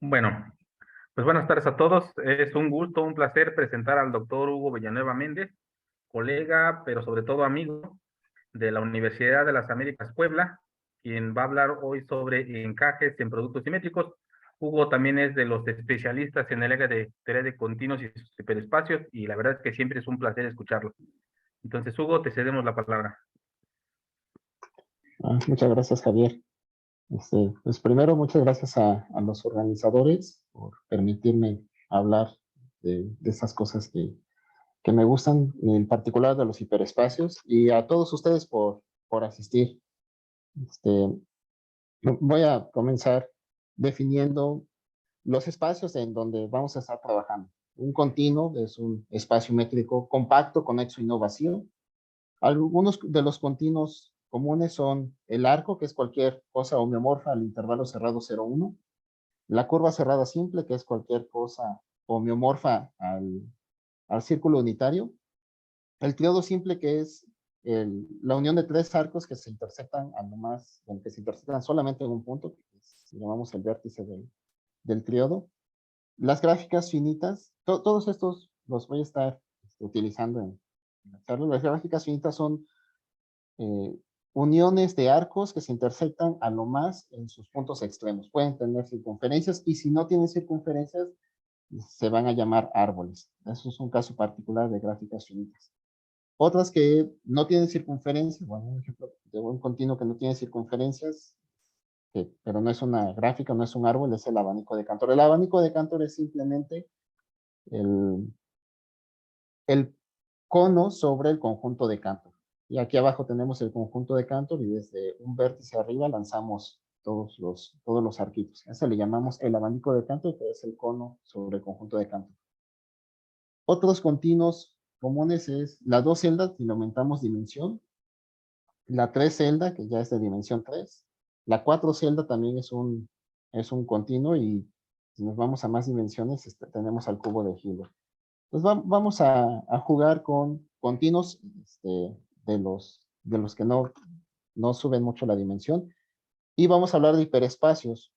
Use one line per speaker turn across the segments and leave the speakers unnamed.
Bueno, pues buenas tardes a todos. Es un gusto, un placer presentar al doctor Hugo Villanueva Méndez, colega, pero sobre todo amigo de la Universidad de las Américas Puebla, quien va a hablar hoy sobre encajes en productos simétricos. Hugo también es de los especialistas en el área de teoría de continuos y hiperespacios, y la verdad es que siempre es un placer escucharlo. Entonces, Hugo, te cedemos la palabra.
Muchas gracias, Javier. Pues primero, muchas gracias a los organizadores por permitirme hablar de esas cosas que me gustan, en particular de los hiperespacios, y a todos ustedes por asistir. Este, Voy a comenzar definiendo los espacios en donde vamos a estar trabajando. Un continuo es un espacio métrico compacto, conexo y no vacío. Algunos de los continuos comunes son el arco, que es cualquier cosa homeomorfa al intervalo cerrado 0,1. La curva cerrada simple, que es cualquier cosa homeomorfa al círculo unitario. El triodo simple, que es la unión de tres arcos que se intersectan a lo más, que se intersectan solamente en un punto, que llamamos el vértice del triodo. Las gráficas finitas, todos estos los voy a estar utilizando en la charla. Las gráficas finitas son eh, uniones de arcos que se intersectan a lo más en sus puntos extremos. Pueden tener circunferencias y si no tienen circunferencias, se van a llamar árboles. Eso es un caso particular de gráficas finitas. Otras que no tienen circunferencias, bueno, un ejemplo de un continuo que no tiene circunferencias, pero no es una gráfica, no es un árbol, es el abanico de Cantor. El abanico de Cantor es simplemente el, el cono sobre el conjunto de Cantor. Y aquí abajo tenemos el conjunto de Cantor y desde un vértice arriba lanzamos todos los arquitos. A eso le llamamos el abanico de Cantor, que es el cono sobre el conjunto de Cantor. Otros continuos comunes es la 2 celda, si le aumentamos dimensión, la 3 celda, que ya es de dimensión 3, la 4 celda también es un continuo y si nos vamos a más dimensiones, tenemos al cubo de Hilbert. Pues vamos a jugar con continuos de los que no suben mucho la dimensión y vamos a hablar de hiperespacios.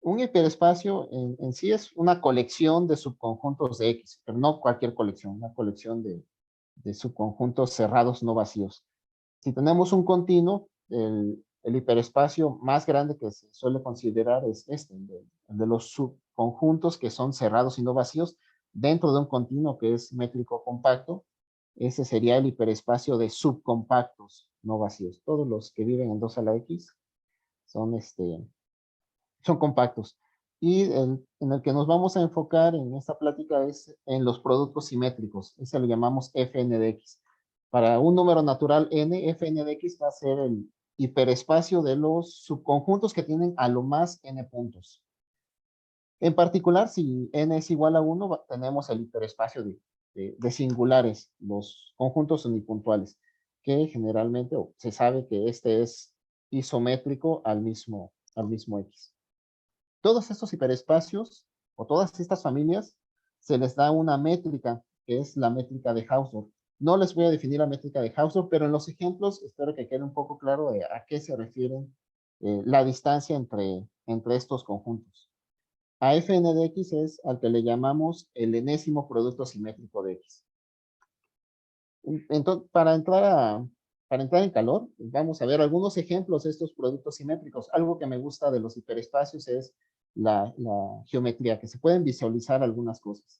Un hiperespacio en sí es una colección de subconjuntos de X, pero no cualquier colección, una colección de subconjuntos cerrados no vacíos. Si tenemos un continuo, el hiperespacio más grande que se suele considerar es el de los subconjuntos que son cerrados y no vacíos dentro de un continuo que es métrico compacto. Ese sería el hiperespacio de subcompactos no vacíos. Todos los que viven en 2 a la X son, son compactos. Y en el que nos vamos a enfocar en esta plática es en los productos simétricos. Ese lo llamamos Fn de X. Para un número natural n, Fn de X va a ser el hiperespacio de los subconjuntos que tienen a lo más n puntos. En particular, si n es igual a 1, tenemos el hiperespacio de singulares, los conjuntos unipuntuales, que generalmente se sabe que este es isométrico al mismo X. Todos estos hiperespacios o todas estas familias se les da una métrica, que es la métrica de Hausdorff. No les voy a definir la métrica de Hausdorff, pero en los ejemplos espero que quede un poco claro de a qué se refieren la distancia entre estos conjuntos. A Fn de X es al que le llamamos el enésimo producto simétrico de X. Entonces, para entrar en calor, vamos a ver algunos ejemplos de estos productos simétricos. Algo que me gusta de los hiperespacios es la geometría, que se pueden visualizar algunas cosas.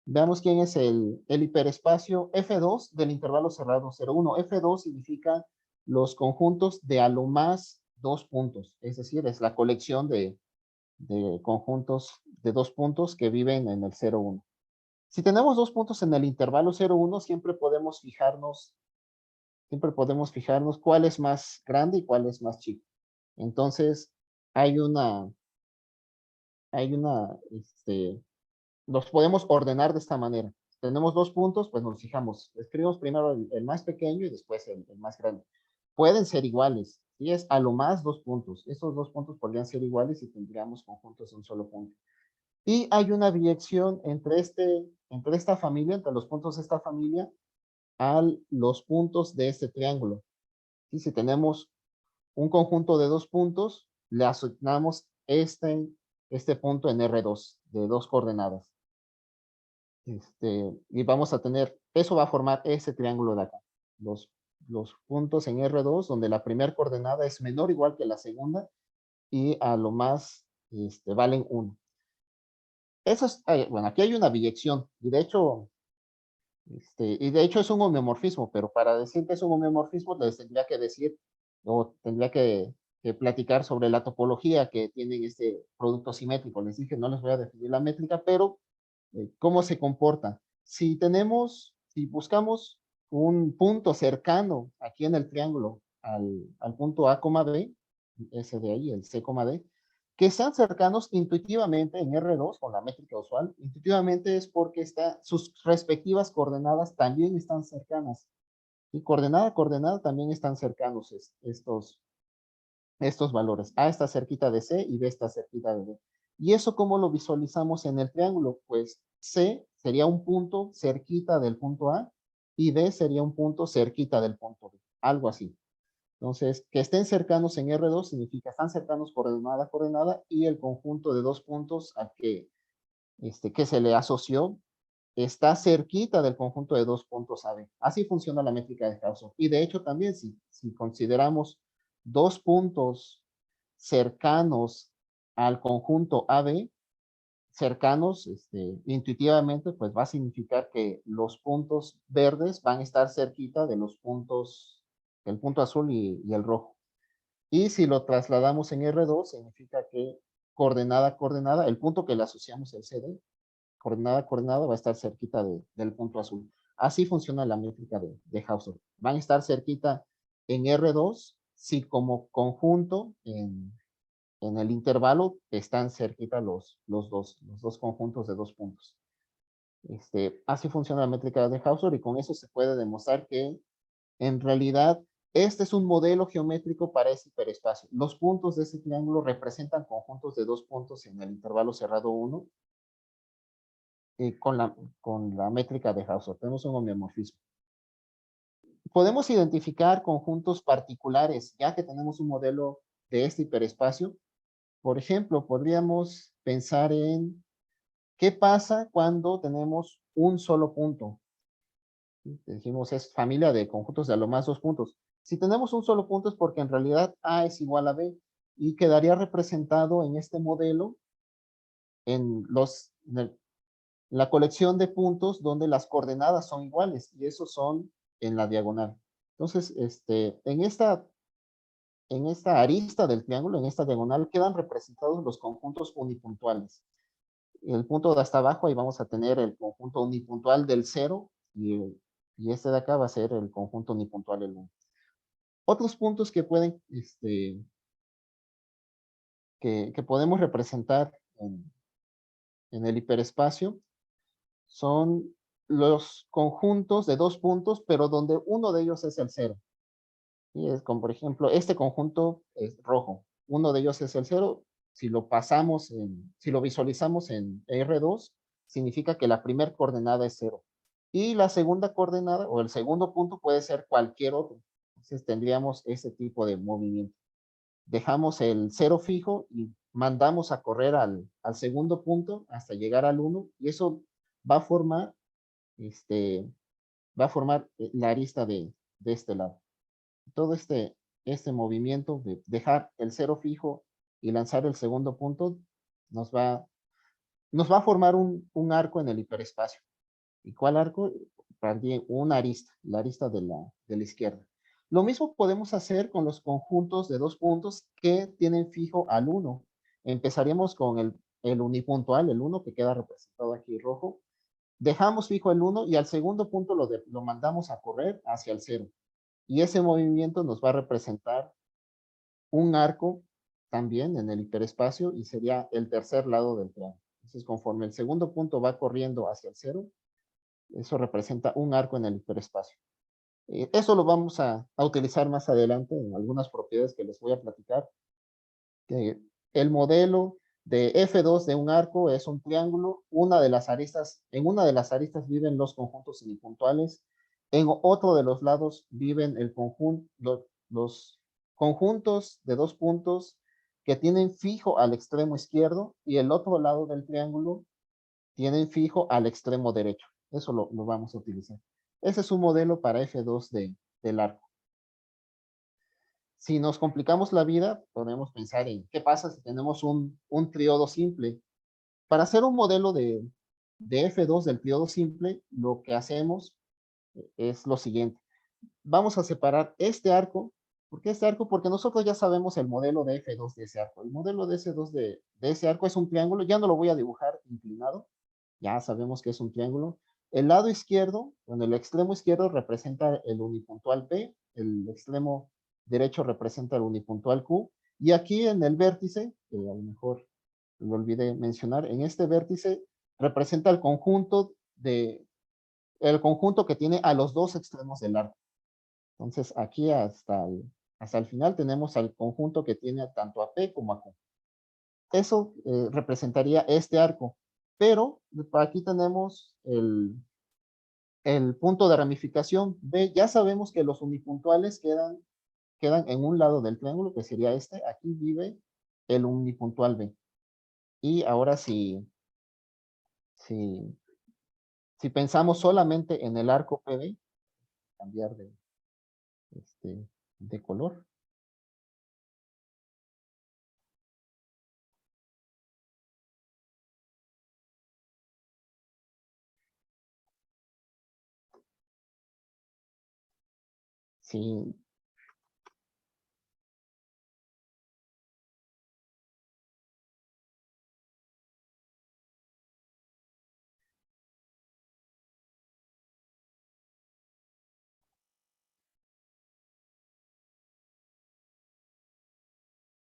Veamos quién es el hiperespacio F2 del intervalo cerrado 0,1. F2 significa los conjuntos de a lo más 2 puntos, es decir, es la colección de conjuntos de 2 puntos que viven en el 0,1. Si tenemos 2 puntos en el intervalo 0,1, siempre podemos fijarnos cuál es más grande y cuál es más chico. Entonces, hay una, los podemos ordenar de esta manera. Tenemos 2 puntos, pues nos fijamos, escribimos primero el más pequeño y después el más grande. Pueden ser iguales, y es a lo más 2 puntos. Estos 2 puntos podrían ser iguales y tendríamos conjuntos de un solo punto. Y hay una dirección entre esta familia, entre los puntos de esta familia, a los puntos de este triángulo. Y si tenemos un conjunto de 2 puntos, le asignamos este punto en R2 de 2 coordenadas. Y vamos a tener, eso va a formar ese triángulo de acá. Los puntos en R2 donde la primera coordenada es menor o igual que la segunda y a lo más valen 1. Eso es, bueno, aquí hay una biyección y de hecho es un homeomorfismo, pero para decir que es un homeomorfismo les tendría que decir o tendría que platicar sobre la topología que tienen este producto simétrico. Les dije, no les voy a definir la métrica, pero cómo se comporta. Si buscamos un punto cercano aquí en el triángulo al punto A, B, ese de ahí, el C, D, que están cercanos intuitivamente en R2 con la métrica usual, intuitivamente es porque sus respectivas coordenadas también están cercanas. Y coordenada a coordenada también están cercanos estos valores. A está cerquita de C y B está cerquita de D. ¿Y eso cómo lo visualizamos en el triángulo? Pues C sería un punto cerquita del punto A y D sería un punto cerquita del punto B. Algo así. Entonces, que estén cercanos en R2 significa están cercanos coordenada a coordenada y el conjunto de dos puntos a que se le asoció está cerquita del conjunto de dos puntos AB. Así funciona la métrica de Hausdorff. Y de hecho también si consideramos dos puntos cercanos al conjunto AB, cercanos intuitivamente, pues va a significar que los puntos verdes van a estar cerquita de los puntos, el punto azul y el rojo. Y si lo trasladamos en R2, significa que coordenada a coordenada, el punto que le asociamos el CD, coordenada a coordenada va a estar cerquita del punto azul. Así funciona la métrica de Hausdorff. Van a estar cerquita en R2 si como conjunto en el intervalo están cerquita los dos conjuntos de dos puntos. Así funciona la métrica de Hausdorff y con eso se puede demostrar que en realidad este es un modelo geométrico para ese hiperespacio. Los puntos de ese triángulo representan conjuntos de dos puntos en el intervalo cerrado 1 con la métrica de Hausdorff. Tenemos un homeomorfismo. Podemos identificar conjuntos particulares, ya que tenemos un modelo de este hiperespacio. Por ejemplo, podríamos pensar en qué pasa cuando tenemos un solo punto. Dijimos, es familia de conjuntos de a lo más dos puntos. Si tenemos un solo punto es porque en realidad A es igual a B y quedaría representado en este modelo en la colección de puntos donde las coordenadas son iguales y esos son en la diagonal. Entonces, en esta arista del triángulo, en esta diagonal, quedan representados los conjuntos unipuntuales. El punto de hasta abajo, ahí vamos a tener el conjunto unipuntual del 0 y este de acá va a ser el conjunto unipuntual del 1. Otros puntos que podemos representar en el hiperespacio son los conjuntos de dos puntos, pero donde uno de ellos es el 0. Y es como, por ejemplo, este conjunto es rojo. Uno de ellos es el 0. Si lo visualizamos en R2, significa que la primera coordenada es 0. Y la segunda coordenada o el segundo punto puede ser cualquier otro. Entonces tendríamos ese tipo de movimiento. Dejamos el 0 fijo y mandamos a correr al segundo punto hasta llegar al 1 y eso va a formar, la arista de este lado. Todo este movimiento de dejar el 0 fijo y lanzar el segundo punto nos va a formar un arco en el hiperespacio. ¿Y cuál arco? También una arista, la arista de la izquierda. Lo mismo podemos hacer con los conjuntos de dos puntos que tienen fijo al 1. Empezaríamos con el unipuntual, el 1 que queda representado aquí rojo. Dejamos fijo el 1 y al segundo punto lo mandamos a correr hacia el 0. Y ese movimiento nos va a representar un arco también en el hiperespacio y sería el tercer lado del triángulo. Entonces, conforme el segundo punto va corriendo hacia el 0, eso representa un arco en el hiperespacio. Eso lo vamos a utilizar más adelante en algunas propiedades que les voy a platicar. El modelo de F2 de un arco es un triángulo. En una de las aristas viven los conjuntos semipuntuales. En otro de los lados viven los conjuntos de dos puntos que tienen fijo al extremo izquierdo y el otro lado del triángulo tienen fijo al extremo derecho. Eso lo vamos a utilizar. Ese es un modelo para F2 del arco. Si nos complicamos la vida, podemos pensar en qué pasa si tenemos un triodo simple. Para hacer un modelo de F2 del triodo simple, lo que hacemos es lo siguiente. Vamos a separar este arco. ¿Por qué este arco? Porque nosotros ya sabemos el modelo de F2 de ese arco. El modelo de F2 de ese arco es un triángulo. Ya no lo voy a dibujar inclinado. Ya sabemos que es un triángulo. El lado izquierdo, bueno, el extremo izquierdo representa el unipuntual P, el extremo derecho representa el unipuntual Q, y aquí en el vértice, que a lo mejor lo olvidé mencionar, en este vértice representa el conjunto que tiene a los dos extremos del arco. Entonces, aquí hasta el final tenemos al conjunto que tiene tanto a P como a Q. Eso representaría este arco, pero aquí tenemos el punto de ramificación B. Ya sabemos que los unipuntuales quedan en un lado del triángulo, que sería este. Aquí vive el unipuntual B. Y ahora si, si pensamos solamente en el arco PB, cambiar de color. Si,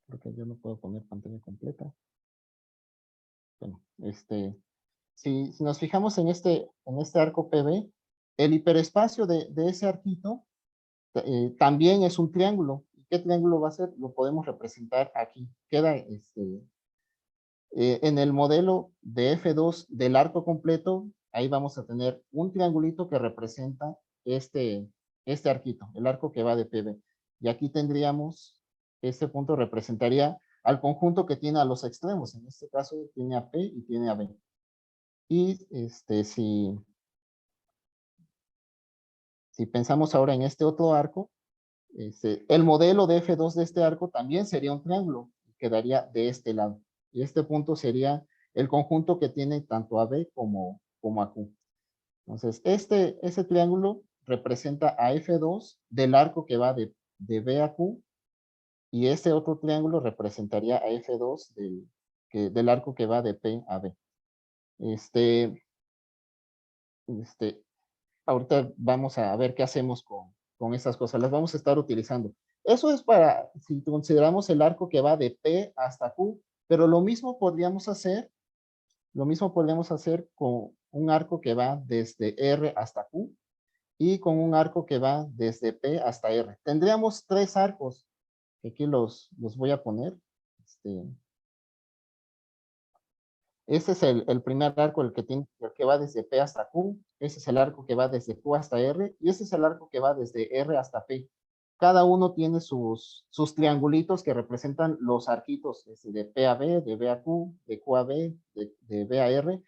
creo que yo no puedo poner pantalla completa. Bueno, si nos fijamos en este arco PB, el hiperespacio de ese arquito también es un triángulo. ¿Qué triángulo va a ser? Lo podemos representar aquí. Queda en el modelo de F2 del arco completo, ahí vamos a tener un triangulito que representa este arquito, el arco que va de PB. Y aquí tendríamos, este punto representaría al conjunto que tiene a los extremos. En este caso tiene a P y tiene a B. Y si pensamos ahora en este otro arco, el modelo de F2 de este arco también sería un triángulo, quedaría de este lado. Y este punto sería el conjunto que tiene tanto a B como a Q. Entonces, ese triángulo representa a F2 del arco que va de B a Q, y este otro triángulo representaría a F2 del arco que va de P a B. Este, este, ahorita vamos a ver qué hacemos con estas cosas. Las vamos a estar utilizando. Eso es para, si consideramos el arco que va de P hasta Q, pero lo mismo podríamos hacer con un arco que va desde R hasta Q y con un arco que va desde P hasta R. Tendríamos tres arcos, que aquí los voy a poner. Ese es el primer arco, el que va desde P hasta Q. Ese es el arco que va desde Q hasta R. Y ese es el arco que va desde R hasta P. Cada uno tiene sus triangulitos que representan los arquitos de P a B, de B a Q, de Q a B, de B a R.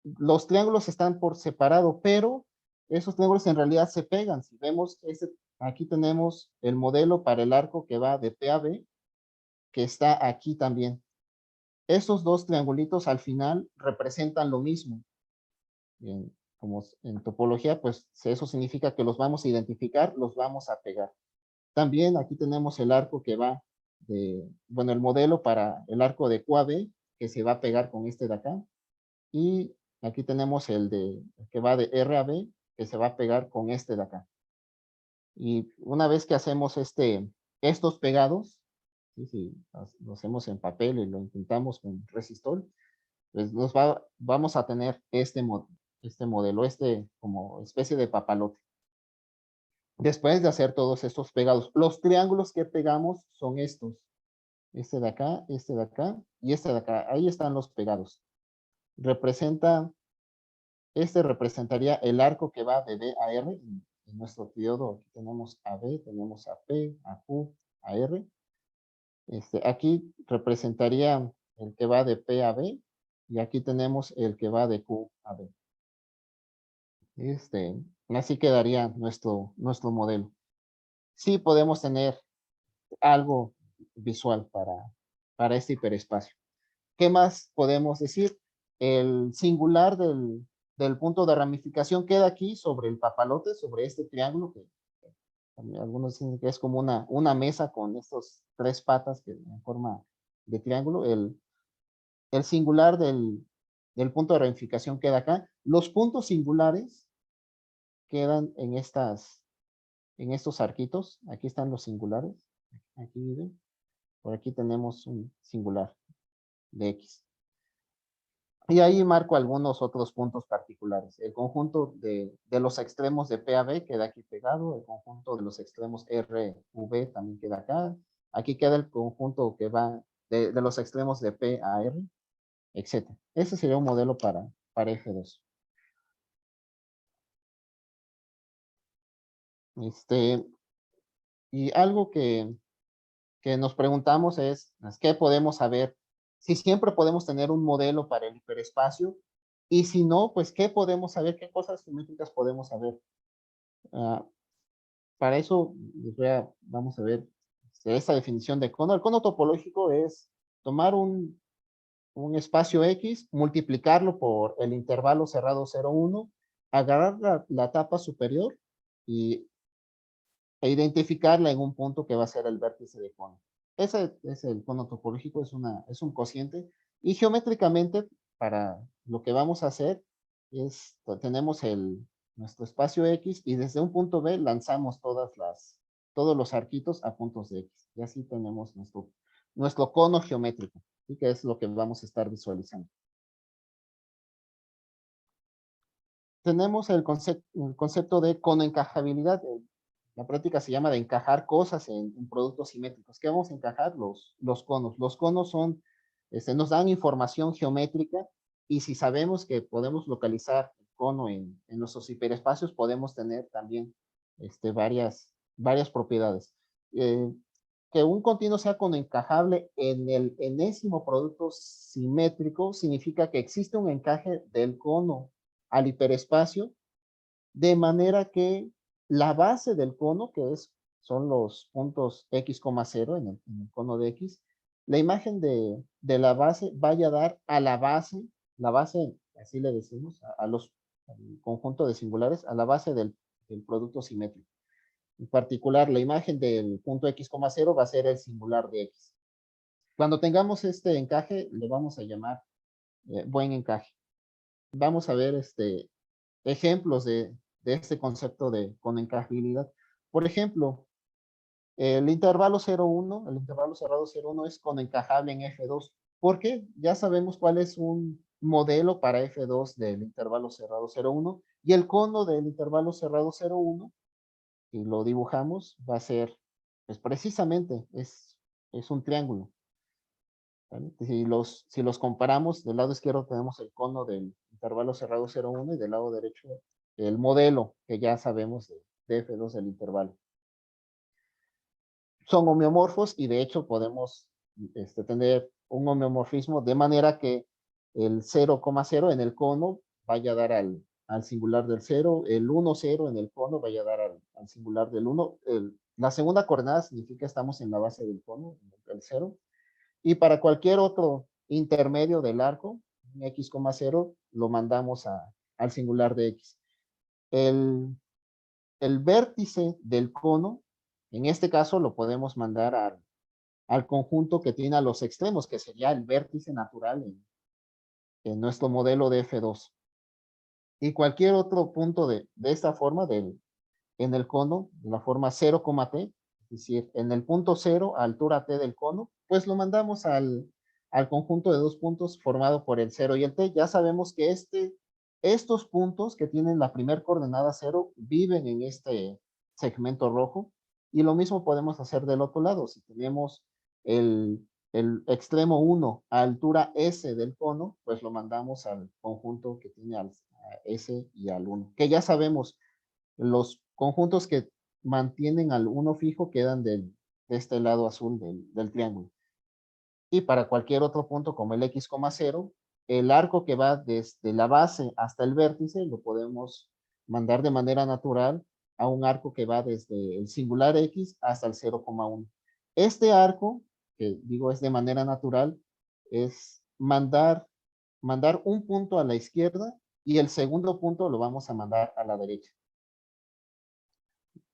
Los triángulos están por separado, pero esos triángulos en realidad se pegan. Si vemos, aquí tenemos el modelo para el arco que va de P a B, que está aquí también. Esos dos triangulitos al final representan lo mismo. Como en topología, pues eso significa que los vamos a identificar, los vamos a pegar. También aquí tenemos el arco que va bueno, el modelo para el arco de Q a B, que se va a pegar con este de acá. Y aquí tenemos el que va de R a B, que se va a pegar con este de acá. Y una vez que hacemos estos pegados, si lo hacemos en papel y lo intentamos con resistol, pues vamos a tener este modelo, como especie de papalote. Después de hacer todos estos pegados, los triángulos que pegamos son estos. Este de acá y este de acá. Ahí están los pegados. Representaría el arco que va de B a R. En nuestro periodo aquí tenemos a B, tenemos a P, a Q, a R. Aquí representaría el que va de P a B y aquí tenemos el que va de Q a B. Así quedaría nuestro modelo. Sí podemos tener algo visual para este hiperespacio. ¿Qué más podemos decir? El singular del punto de ramificación queda aquí sobre el papalote, sobre este triángulo, que algunos dicen que es como una mesa con estos tres patas que en forma de triángulo. El singular del punto de ramificación queda acá. Los puntos singulares quedan en estos arquitos. Aquí están los singulares. Aquí miren. Por aquí tenemos un singular de X. Y ahí marco algunos otros puntos particulares. El conjunto de los extremos de P a B queda aquí pegado. El conjunto de los extremos R, V también queda acá. Aquí queda el conjunto que va de los extremos de P a R, etc. Ese sería un modelo para F2. Y algo que nos preguntamos es, ¿qué podemos saber? Si siempre podemos tener un modelo para el hiperespacio, y si no, pues, ¿qué podemos saber? ¿Qué cosas geométricas podemos saber? Ah, para eso, vamos a ver esta definición de cono. El cono topológico es tomar un espacio X, multiplicarlo por el intervalo cerrado 0, 1, agarrar la tapa superior y identificarla en un punto que va a ser el vértice de cono. Ese es el cono topológico, es un cociente. Y geométricamente, para lo que vamos a hacer, tenemos nuestro espacio X y desde un punto B lanzamos todos los arquitos a puntos de X. Y así tenemos nuestro cono geométrico, ¿sí? Que es lo que vamos a estar visualizando. Tenemos el concepto de cono encajabilidad. La práctica se llama de encajar cosas en productos simétricos. ¿Qué vamos a encajar? Los conos. Los conos nos dan información geométrica y si sabemos que podemos localizar el cono en nuestros hiperespacios, podemos tener también varias propiedades. Que un continuo sea cono encajable en el enésimo producto simétrico significa que existe un encaje del cono al hiperespacio, de manera que la base del cono, son los puntos x,0 en el cono de x, la imagen de la base vaya a dar a la base, así le decimos, al conjunto de singulares, a la base del producto simétrico. En particular, la imagen del punto x,0 va a ser el singular de x. Cuando tengamos este encaje, le vamos a llamar buen encaje. Vamos a ver ejemplos de este concepto de conencajabilidad. Por ejemplo, el intervalo 0,1, el intervalo cerrado 0,1 es conencajable en F2. ¿Por qué? Ya sabemos cuál es un modelo para F2 del intervalo cerrado 0,1 y el cono del intervalo cerrado 0,1, si lo dibujamos, va a ser, pues precisamente, es un triángulo. ¿Vale? Si los comparamos, del lado izquierdo tenemos el cono del intervalo cerrado 0,1 y del lado derecho el modelo que ya sabemos de F2 del intervalo. Son homeomorfos y de hecho podemos tener un homeomorfismo de manera que el 0,0 en el cono vaya a dar al singular del 0, el 1, 0 en el cono vaya a dar al singular del 1. La segunda coordenada significa que estamos en la base del cono, el 0. Y para cualquier otro intermedio del arco, x,0, lo mandamos al singular de x. El vértice del cono, en este caso lo podemos mandar al conjunto que tiene a los extremos, que sería el vértice natural en nuestro modelo de F2. Y cualquier otro punto de esta forma, en el cono, de la forma 0, t, es decir, en el punto 0, a altura t del cono, pues lo mandamos al conjunto de dos puntos formado por el 0 y el t. Ya sabemos que estos puntos que tienen la primer coordenada 0 viven en este segmento rojo, y lo mismo podemos hacer del otro lado. Si tenemos el extremo 1 a altura S del cono, pues lo mandamos al conjunto que tiene a S y al 1, que ya sabemos, los conjuntos que mantienen al 1 fijo quedan de este lado azul del triángulo. Y para cualquier otro punto como el x, 0, el arco que va desde la base hasta el vértice lo podemos mandar de manera natural a un arco que va desde el singular x hasta el 0,1. Este arco, que digo es de manera natural, es mandar un punto a la izquierda y el segundo punto lo vamos a mandar a la derecha.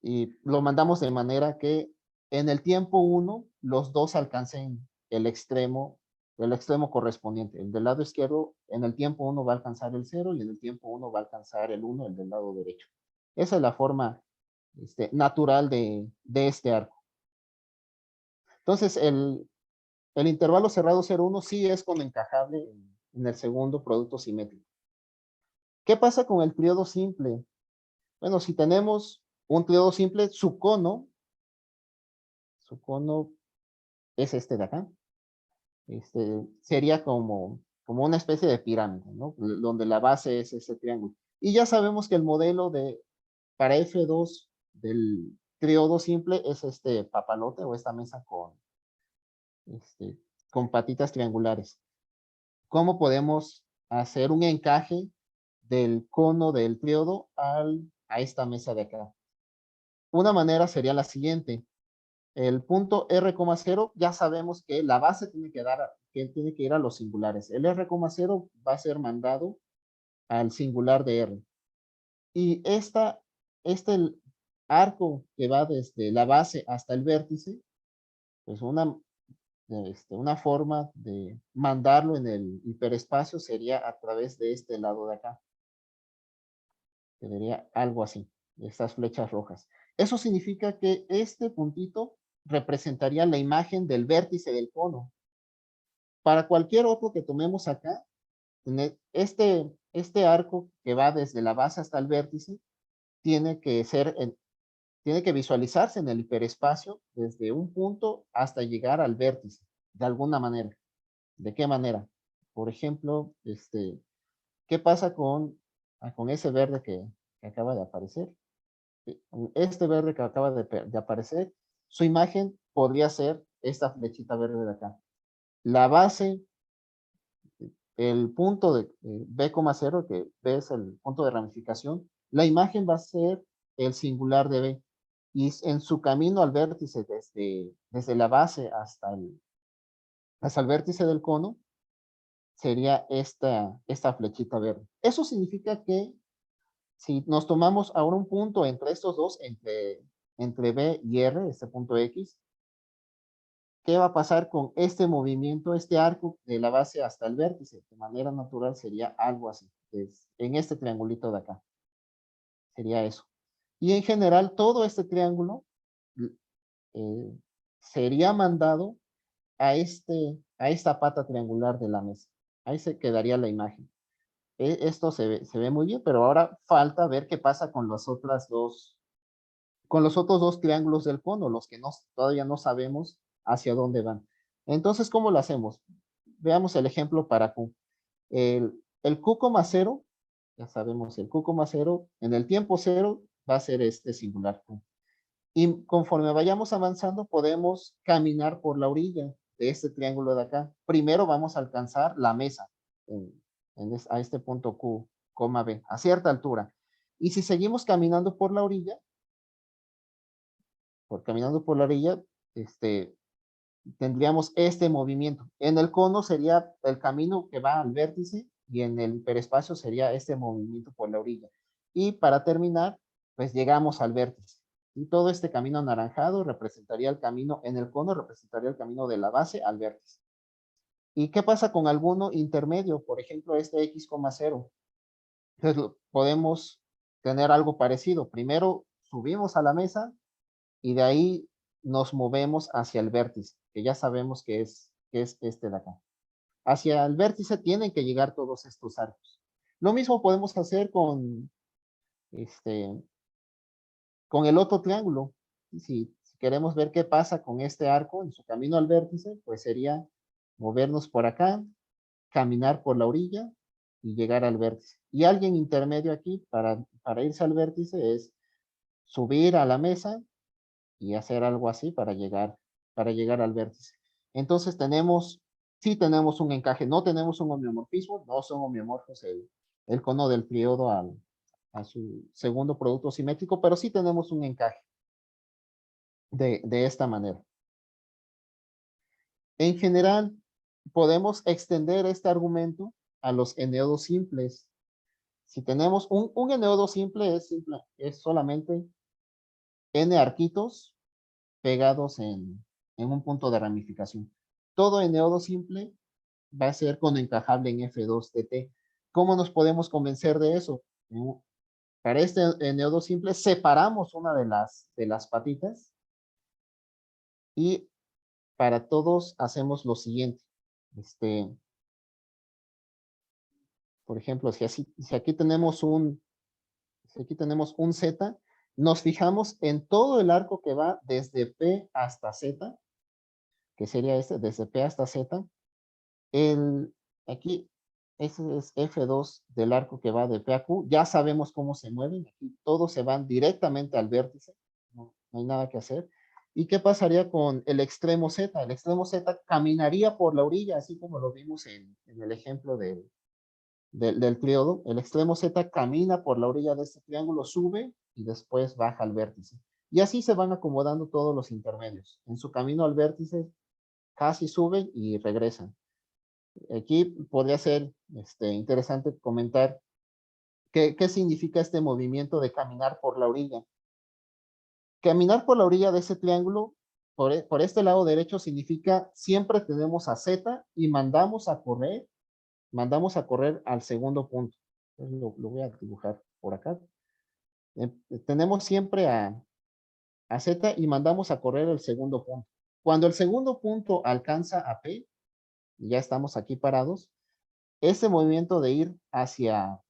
Y lo mandamos de manera que en el tiempo 1 los dos alcancen el extremo correspondiente. El del lado izquierdo en el tiempo 1 va a alcanzar el 0 y en el tiempo 1 va a alcanzar el 1, el del lado derecho. Esa es la forma natural de este arco. Entonces, el intervalo cerrado 0,1 sí es encajable en el segundo producto simétrico. ¿Qué pasa con el periodo simple? Bueno, si tenemos un periodo simple, su cono es este de acá. Sería como una especie de pirámide, ¿no? Donde la base es ese triángulo. Y ya sabemos que el modelo para F2 del triodo simple es este papalote o esta mesa con patitas triangulares. ¿Cómo podemos hacer un encaje del cono del triodo a esta mesa de acá? Una manera sería la siguiente. El punto R,0 ya sabemos que la base tiene que ir a los singulares. El R,0 va a ser mandado al singular de R. Y este arco que va desde la base hasta el vértice, pues una forma de mandarlo en el hiperespacio sería a través de este lado de acá. Quedaría algo así, estas flechas rojas. Eso significa que este puntito representaría la imagen del vértice del cono. Para cualquier otro que tomemos acá, este arco que va desde la base hasta el vértice tiene que visualizarse en el hiperespacio desde un punto hasta llegar al vértice, de alguna manera. ¿De qué manera? Por ejemplo, ¿qué pasa con ese verde que acaba de aparecer? Este verde que acaba de aparecer, su imagen podría ser esta flechita verde de acá. La base, el punto de B,0, que B es el punto de ramificación, la imagen va a ser el singular de B. Y en su camino al vértice, desde la base hasta el vértice del cono, sería esta flechita verde. Eso significa que si nos tomamos ahora un punto entre estos dos, entre B y R, este punto X, ¿qué va a pasar con este movimiento, este arco de la base hasta el vértice? De manera natural sería algo así, en este triangulito de acá. Sería eso. Y en general, todo este triángulo eh, sería mandado a esta pata triangular de la mesa. Ahí se quedaría la imagen. Esto se ve muy bien, pero ahora falta ver qué pasa con los otros dos triángulos del cono, los que todavía no sabemos hacia dónde van. Entonces, ¿cómo lo hacemos? Veamos el ejemplo para Q. El Q,0, ya sabemos, el Q,0 en el tiempo 0 va a ser este singular Q. Y conforme vayamos avanzando, podemos caminar por la orilla de este triángulo de acá. Primero vamos a alcanzar la mesa a este punto Q, B, a cierta altura. Y si seguimos caminando por la orilla, tendríamos este movimiento. En el cono sería el camino que va al vértice y en el hiperespacio sería este movimiento por la orilla. Y para terminar, pues llegamos al vértice. Y todo este camino anaranjado representaría el camino, en el cono representaría el camino de la base al vértice. ¿Y qué pasa con alguno intermedio? Por ejemplo, este x,0. Entonces podemos tener algo parecido. Primero subimos a la mesa y de ahí nos movemos hacia el vértice, que ya sabemos que es este de acá. Hacia el vértice tienen que llegar todos estos arcos. Lo mismo podemos hacer con el otro triángulo. Si queremos ver qué pasa con este arco en su camino al vértice, pues sería movernos por acá, caminar por la orilla y llegar al vértice. Y alguien intermedio aquí para irse al vértice es subir a la mesa y hacer algo así para llegar al vértice. Entonces tenemos Sí tenemos un encaje, no tenemos un homeomorfismo, no son homeomorfos el cono del triodo a su segundo producto simétrico, pero sí tenemos un encaje de esta manera. En general, podemos extender este argumento a los eneodos simples. Si tenemos un eneodo simple, es solamente n arquitos pegados en un punto de ramificación. Todo eneodo simple va a ser conoencajable en F2 de T. ¿Cómo nos podemos convencer de eso? Para este eneodo simple, separamos una de las patitas y para todos hacemos lo siguiente. Por ejemplo, si aquí tenemos un Z, nos fijamos en todo el arco que va desde P hasta Z, que sería desde P hasta Z. Aquí, ese es F2 del arco que va de P a Q. Ya sabemos cómo se mueven. Aquí todos se van directamente al vértice. No hay nada que hacer. ¿Y qué pasaría con el extremo Z? El extremo Z caminaría por la orilla, así como lo vimos en el ejemplo del triodo. El extremo Z camina por la orilla de este triángulo, sube y después baja al vértice. Y así se van acomodando todos los intermedios. En su camino al vértice, casi suben y regresan. Aquí podría ser interesante comentar qué significa este movimiento de caminar por la orilla. Caminar por la orilla de ese triángulo, por este lado derecho, significa siempre tenemos a Z y mandamos a correr al segundo punto. Lo voy a dibujar por acá. Tenemos siempre a Z y mandamos a correr el segundo punto. Cuando el segundo punto alcanza a P, ya estamos aquí parados, ese movimiento de ir hacia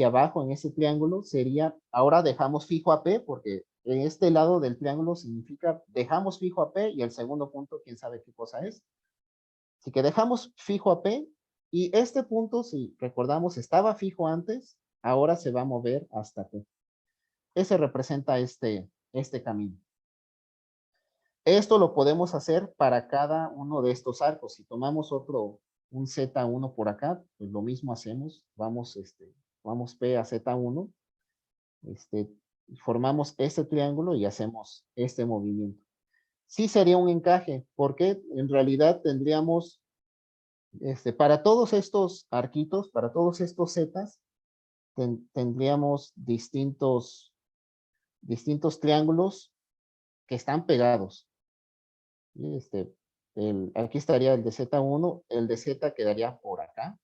abajo en ese triángulo sería, ahora dejamos fijo a P, porque en este lado del triángulo significa dejamos fijo a P y el segundo punto, quién sabe qué cosa es. Así que dejamos fijo a P y este punto, si recordamos, estaba fijo antes, ahora se va a mover hasta P. Ese representa este camino. Esto lo podemos hacer para cada uno de estos arcos. Si tomamos un Z1 por acá, pues lo mismo hacemos. Vamos P a Z1, formamos este triángulo y hacemos este movimiento. Sí sería un encaje, porque en realidad tendríamos, para todos estos arquitos, para todos estos Zetas, tendríamos distintos triángulos que están pegados. Y aquí estaría el de Z1, el de Z quedaría por acá.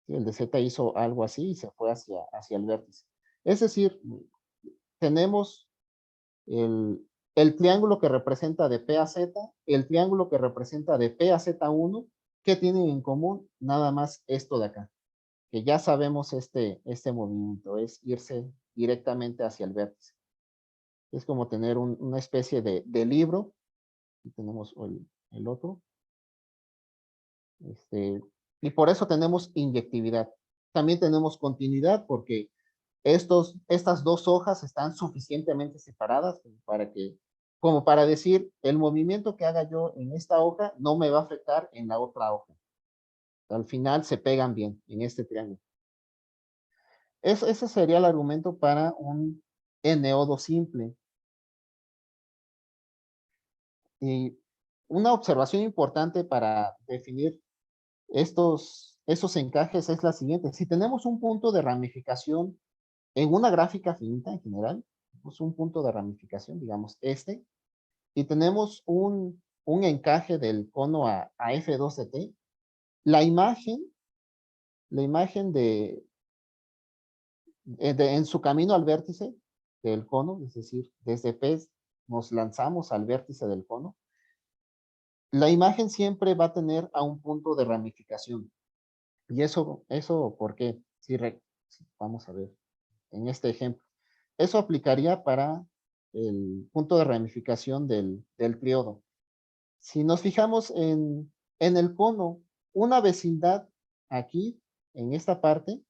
¿Sí? El de Z hizo algo así y se fue hacia el vértice. Es decir, tenemos el triángulo que representa de P a Z, el triángulo que representa de P a Z1, ¿qué tienen en común? Nada más esto de acá, que ya sabemos este movimiento, es irse directamente hacia el vértice. Es como tener una especie de libro. Aquí tenemos el otro. Y por eso tenemos inyectividad. También tenemos continuidad porque estas dos hojas están suficientemente separadas como para decir, el movimiento que haga yo en esta hoja no me va a afectar en la otra hoja. Al final se pegan bien en este triángulo. Ese sería el argumento para un eneodo simple. Y una observación importante para definir esos encajes es la siguiente. Si tenemos un punto de ramificación en una gráfica finita en general, pues un punto de ramificación, digamos y tenemos un encaje del cono a F2 de T, la imagen en su camino al vértice del cono, es decir, desde P nos lanzamos al vértice del cono, la imagen siempre va a tener a un punto de ramificación. ¿Y eso por qué? Vamos a ver en este ejemplo. Eso aplicaría para el punto de ramificación del triodo. Si nos fijamos en el cono, una vecindad aquí, en esta parte,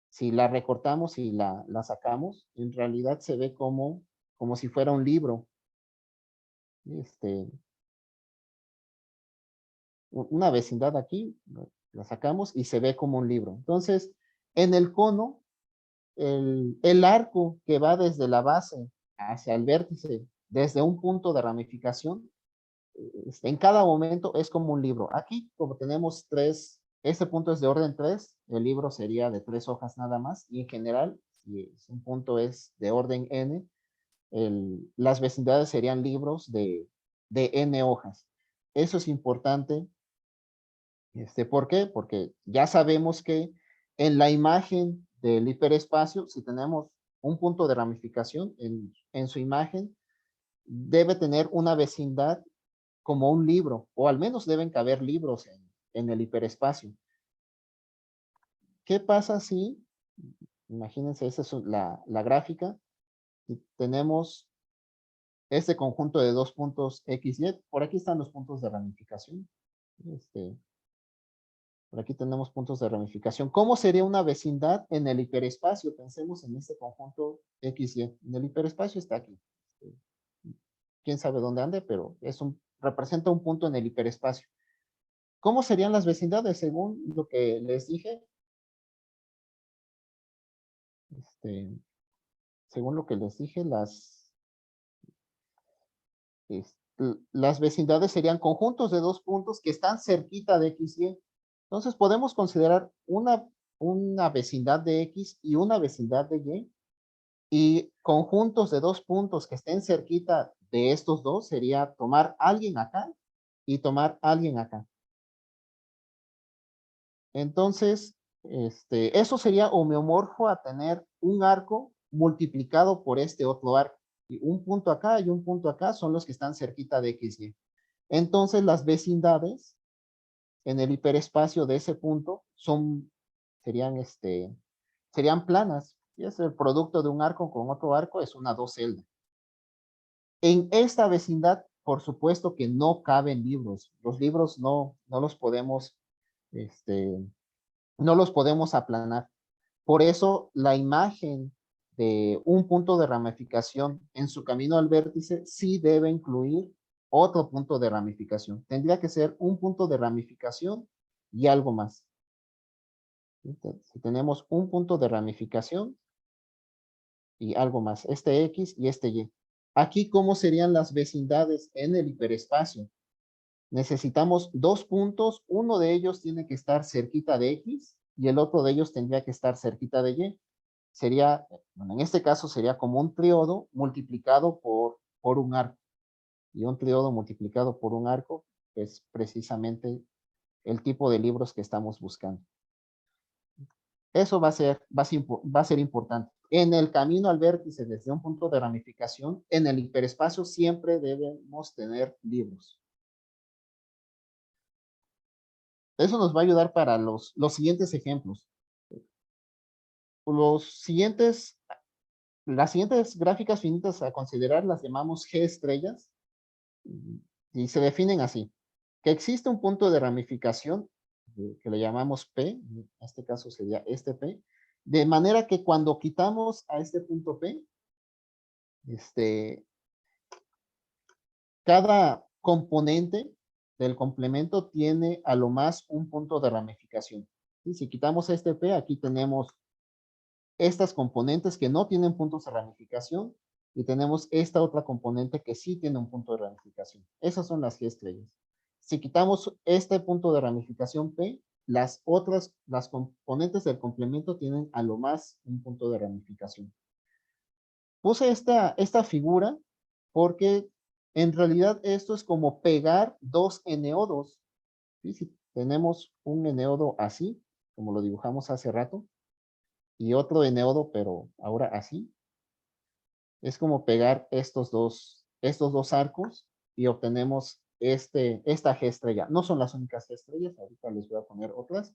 si la recortamos y la sacamos, en realidad se ve como si fuera un libro. una vecindad aquí, la sacamos y se ve como un libro. Entonces, en el cono, el arco que va desde la base hacia el vértice, desde un punto de ramificación, en cada momento es como un libro. Aquí, como tenemos tres, este punto es de orden 3, el libro sería de 3 hojas nada más, y en general, si un punto es de orden n, las vecindades serían libros de n hojas. Eso es importante. ¿Por qué? Porque ya sabemos que en la imagen del hiperespacio, si tenemos un punto de ramificación en su imagen, debe tener una vecindad como un libro, o al menos deben caber libros en el hiperespacio. ¿Qué pasa si, imagínense, esa es la gráfica, y tenemos este conjunto de dos puntos X, Y, por aquí están los puntos de ramificación, por aquí tenemos puntos de ramificación. ¿Cómo sería una vecindad en el hiperespacio? Pensemos en este conjunto X, Y. En el hiperespacio está aquí. Quién sabe dónde ande, pero representa un punto en el hiperespacio. ¿Cómo serían las vecindades? Según lo que les dije, según lo que les dije, las vecindades serían conjuntos de dos puntos que están cerquita de X, Y. Entonces podemos considerar una vecindad de X y una vecindad de Y, y conjuntos de dos puntos que estén cerquita de estos dos sería tomar alguien acá y tomar alguien acá. Entonces, eso sería homeomorfo a tener un arco multiplicado por este otro arco. Y un punto acá y un punto acá son los que están cerquita de X, Y. Entonces, las vecindades en el hiperespacio de ese punto serían planas. Y es el producto de un arco con otro arco, es una docelda. En esta vecindad, por supuesto que no caben libros. Los libros no los podemos, no los podemos aplanar. Por eso la imagen de un punto de ramificación en su camino al vértice sí debe incluir otro punto de ramificación. Tendría que ser un punto de ramificación y algo más. Si tenemos un punto de ramificación y algo más, este X y este Y. Aquí, ¿cómo serían las vecindades en el hiperespacio? Necesitamos dos puntos, uno de ellos tiene que estar cerquita de X y el otro de ellos tendría que estar cerquita de Y. Sería, bueno, en este caso sería como un triodo multiplicado por un arco. Y un triodo multiplicado por un arco es precisamente el tipo de libros que estamos buscando. Eso va a ser importante. En el camino al vértice, desde un punto de ramificación, en el hiperespacio siempre debemos tener libros. Eso nos va a ayudar para los siguientes ejemplos. Las siguientes gráficas finitas a considerar las llamamos G estrellas y se definen así. Que existe un punto de ramificación que le llamamos P, en este caso sería este P, de manera que cuando quitamos a este punto P, cada componente del complemento tiene a lo más un punto de ramificación. Y si quitamos este P, aquí tenemos estas componentes que no tienen puntos de ramificación y tenemos esta otra componente que sí tiene un punto de ramificación. Esas son las G estrellas. Si quitamos este punto de ramificación P, las componentes del complemento tienen a lo más un punto de ramificación. Puse esta figura porque en realidad esto es como pegar dos eneodos. ¿Sí? Si tenemos un eneodo así, como lo dibujamos hace rato, y otro eneodo, pero ahora así, es como pegar estos dos arcos y obtenemos esta G estrella. No son las únicas G estrellas, ahorita les voy a poner otras,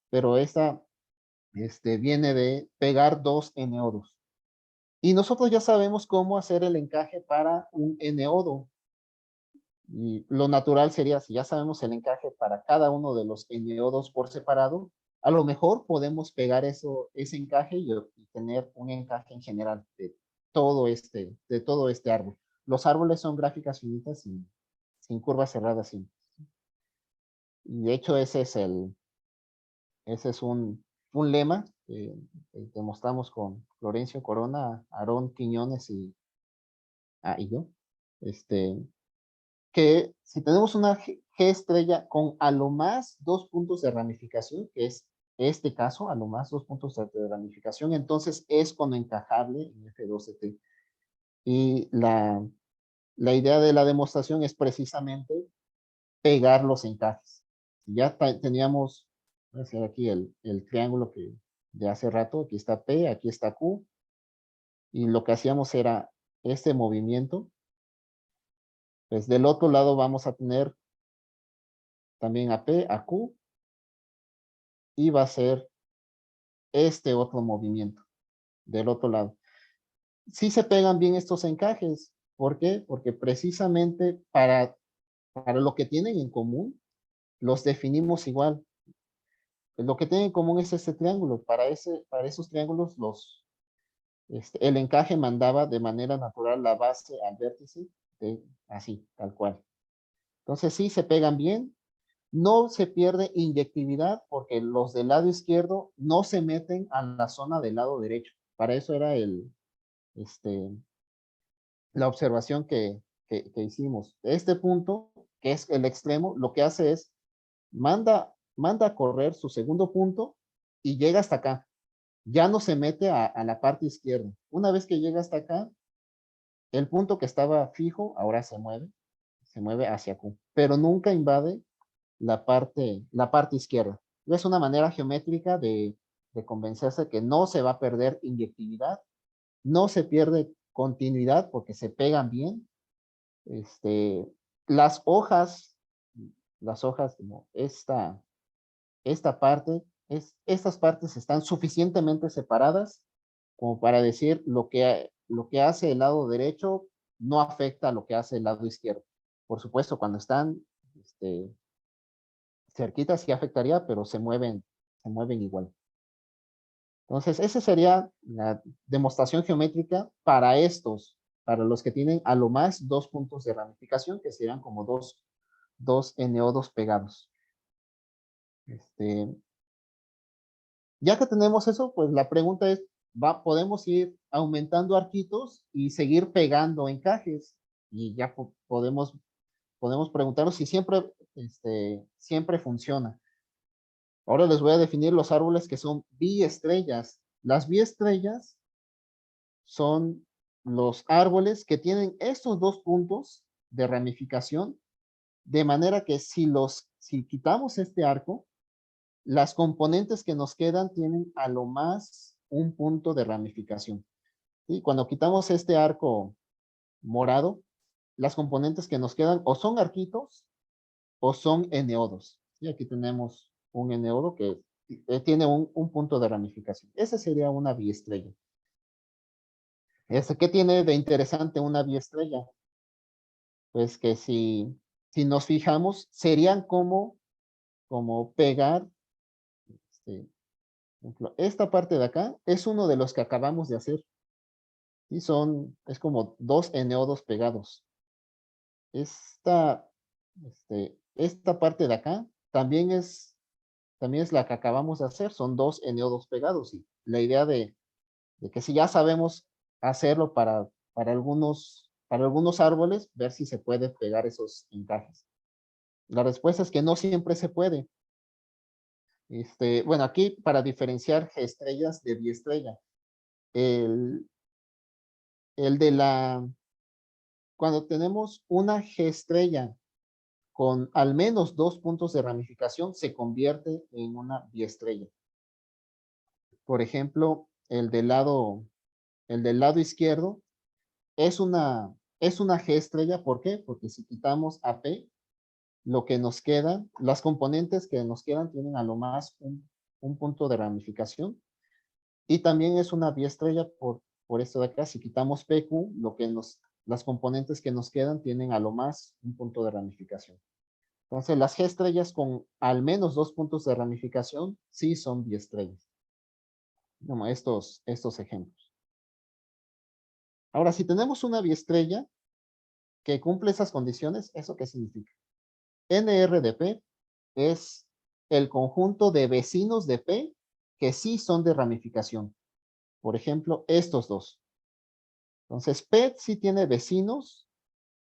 pero esta viene de pegar dos eneodos. Y nosotros ya sabemos cómo hacer el encaje para un eneodo. Y lo natural sería, si ya sabemos el encaje para cada uno de los eneodos por separado, a lo mejor podemos pegar ese encaje y tener un encaje en general de todo este árbol. Los árboles son gráficas finitas sin curvas cerradas. Y de hecho ese es un lema que mostramos con Florencio Corona, Aarón Quiñones y yo. Este, que si tenemos una G estrella con a lo más 2 puntos de ramificación, que es este caso, a lo más 2 puntos de ramificación, entonces es conoencajable en F2 de T. Y la idea de la demostración es precisamente pegar los encajes. Ya teníamos, voy a hacer aquí el triángulo que de hace rato, aquí está P, aquí está Q, y lo que hacíamos era este movimiento, pues del otro lado vamos a tener también a P, a Q, y va a ser este otro movimiento del otro lado. Sí se pegan bien estos encajes. ¿Por qué? Porque precisamente para lo que tienen en común, los definimos igual. Lo que tienen en común es este triángulo. Para esos triángulos, el encaje mandaba de manera natural la base al vértice, así, tal cual. Entonces sí se pegan bien. No se pierde inyectividad porque los del lado izquierdo no se meten a la zona del lado derecho. Para eso era la observación que hicimos. Este punto, que es el extremo, lo que hace es manda a correr su segundo punto y llega hasta acá. Ya no se mete a la parte izquierda. Una vez que llega hasta acá, el punto que estaba fijo ahora se mueve hacia Q, pero nunca invade la parte izquierda. Es una manera geométrica de convencerse que no se va a perder inyectividad, no se pierde continuidad porque se pegan bien. Este, las hojas, como esta parte, estas partes están suficientemente separadas como para decir lo que hace el lado derecho no afecta a lo que hace el lado izquierdo. Por supuesto, cuando están cerquitas sí afectaría, pero se mueven igual. Entonces, esa sería la demostración geométrica para para los que tienen a lo más 2 puntos de ramificación, que serían como dos NO2 pegados. Ya que tenemos eso, pues la pregunta es, podemos ir aumentando arquitos y seguir pegando encajes. Y ya podemos preguntarnos si siempre funciona. Ahora les voy a definir los árboles que son biestrellas. Las biestrellas son los árboles que tienen estos 2 puntos de ramificación, de manera que si quitamos este arco, las componentes que nos quedan tienen a lo más un punto de ramificación. ¿Sí? Cuando quitamos este arco morado, las componentes que nos quedan o son arquitos o son eneodos. Y aquí tenemos un eneodo que tiene un punto de ramificación. Esa sería una biestrella. ¿Qué tiene de interesante una biestrella? Pues que si nos fijamos, serían como pegar, esta parte de acá es uno de los que acabamos de hacer. Y es como dos eneodos pegados. Esta, esta parte de acá también es la que acabamos de hacer, son dos eneodos pegados. Y la idea de que si ya sabemos hacerlo para algunos árboles, ver si se puede pegar esos encajes. La respuesta es que no siempre se puede. Bueno, aquí para diferenciar estrellas de biestrella, el, el de cuando tenemos una G estrella con al menos 2 puntos de ramificación, se convierte en una biestrella. Por ejemplo, el del lado izquierdo es una G estrella. ¿Por qué? Porque si quitamos a P, lo que nos queda, las componentes que nos quedan tienen a lo más un punto de ramificación. Y también es una biestrella por esto de acá. Si quitamos PQ, las componentes que nos quedan tienen a lo más un punto de ramificación. Entonces, las G estrellas con al menos 2 puntos de ramificación sí son biestrellas. Como estos ejemplos. Ahora, si tenemos una biestrella que cumple esas condiciones, ¿eso qué significa? NR de P es el conjunto de vecinos de P que sí son de ramificación. Por ejemplo, estos dos. Entonces, P sí tiene vecinos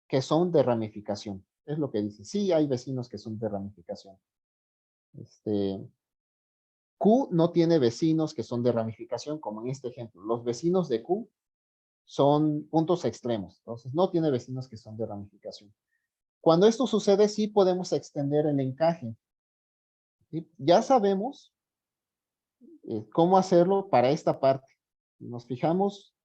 que son de ramificación. Es lo que dice. Sí hay vecinos que son de ramificación. Q no tiene vecinos que son de ramificación, como en este ejemplo. Los vecinos de Q son puntos extremos. Entonces, no tiene vecinos que son de ramificación. Cuando esto sucede, sí podemos extender el encaje. ¿Sí? Ya sabemos cómo hacerlo para esta parte. Si nos fijamos,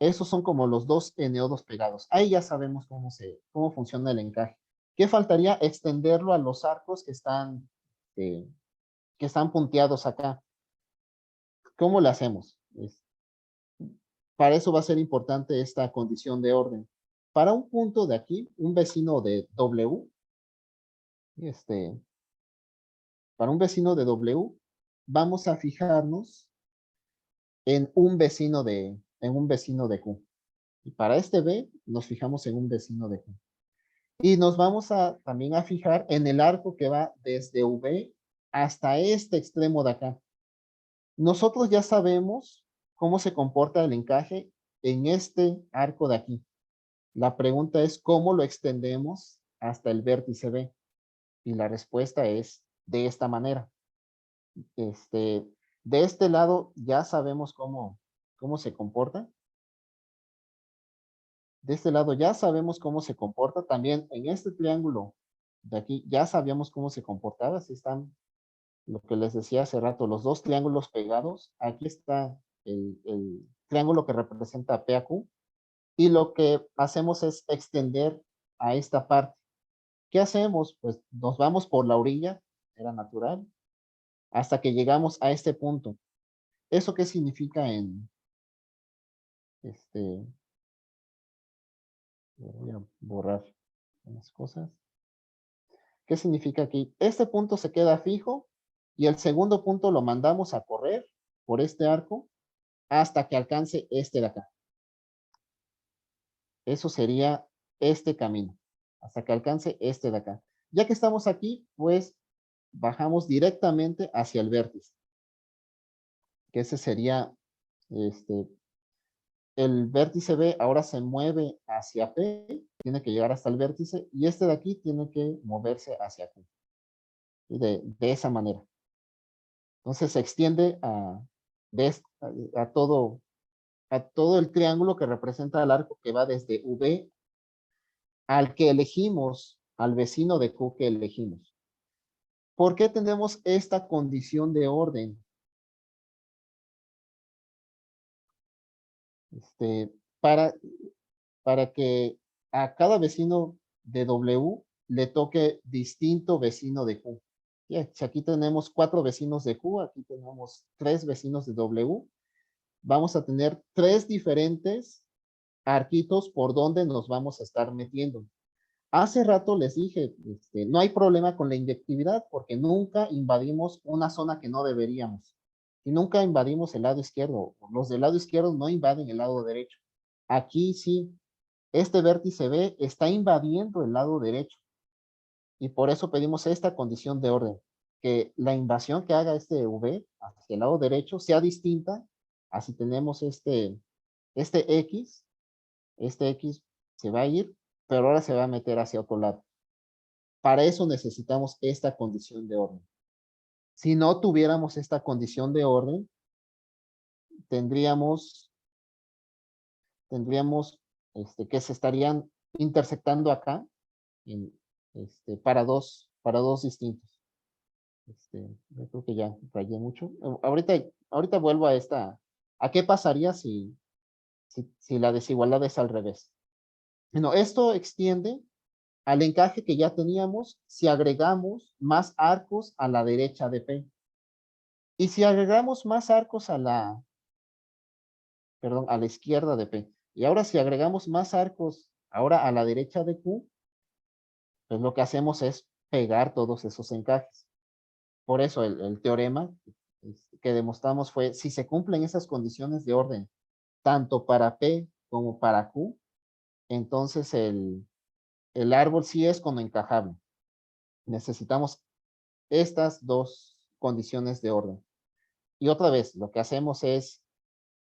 esos son como los dos eneodos pegados. Ahí ya sabemos cómo funciona el encaje. ¿Qué faltaría? Extenderlo a los arcos que están punteados acá. ¿Cómo lo hacemos? Para eso va a ser importante esta condición de orden. Para un punto de aquí, un vecino de W, para un vecino de W, vamos a fijarnos en un vecino de Q. Y para este B, nos fijamos en un vecino de Q. Y nos vamos también a fijar en el arco que va desde V hasta este extremo de acá. Nosotros ya sabemos cómo se comporta el encaje en este arco de aquí. La pregunta es cómo lo extendemos hasta el vértice B. Y la respuesta es de esta manera. De este lado ya sabemos cómo se comporta. De este lado ya sabemos cómo se comporta. También en este triángulo de aquí ya sabíamos cómo se comportaba. Así están lo que les decía hace rato, los dos triángulos pegados. Aquí está el triángulo que representa P a Q. Y lo que hacemos es extender a esta parte. ¿Qué hacemos? Pues nos vamos por la orilla, era natural, hasta que llegamos a este punto. ¿Eso qué significa este, voy a borrar unas cosas? ¿Qué significa aquí? Este punto se queda fijo y el segundo punto lo mandamos a correr por este arco hasta que alcance este de acá. Eso sería este camino, hasta que alcance este de acá. Ya que estamos aquí, pues bajamos directamente hacia el vértice, que ese sería el vértice B ahora se mueve hacia P, tiene que llegar hasta el vértice, y este de aquí tiene que moverse hacia Q. De esa manera. Entonces se extiende a todo el triángulo que representa el arco que va desde V al que elegimos, al vecino de Q que elegimos. ¿Por qué tenemos esta condición de orden? Para, para que a cada vecino de W le toque distinto vecino de Q. Si aquí tenemos 4 vecinos de Q, aquí tenemos 3 vecinos de W, vamos a tener 3 diferentes arquitos por donde nos vamos a estar metiendo. Hace rato les dije, no hay problema con la inyectividad porque nunca invadimos una zona que no deberíamos. Y nunca invadimos el lado izquierdo. Los del lado izquierdo no invaden el lado derecho. Aquí sí, este vértice B está invadiendo el lado derecho. Y por eso pedimos esta condición de orden. Que la invasión que haga este V hacia el lado derecho sea distinta a si tenemos este X se va a ir, pero ahora se va a meter hacia otro lado. Para eso necesitamos esta condición de orden. Si no tuviéramos esta condición de orden, tendríamos que se estarían intersectando acá en, para dos distintos. Yo creo que ya rayé mucho. Ahorita vuelvo ¿a qué pasaría si la desigualdad es al revés? Bueno, esto extiende al encaje que ya teníamos si agregamos más arcos a la derecha de P. Y si agregamos más arcos a la izquierda de P. Y ahora si agregamos más arcos ahora a la derecha de Q, pues lo que hacemos es pegar todos esos encajes. Por eso el teorema que demostramos fue, si se cumplen esas condiciones de orden, tanto para P como para Q, entonces el árbol sí es conoencajable. Necesitamos estas dos condiciones de orden. Y otra vez, lo que hacemos es,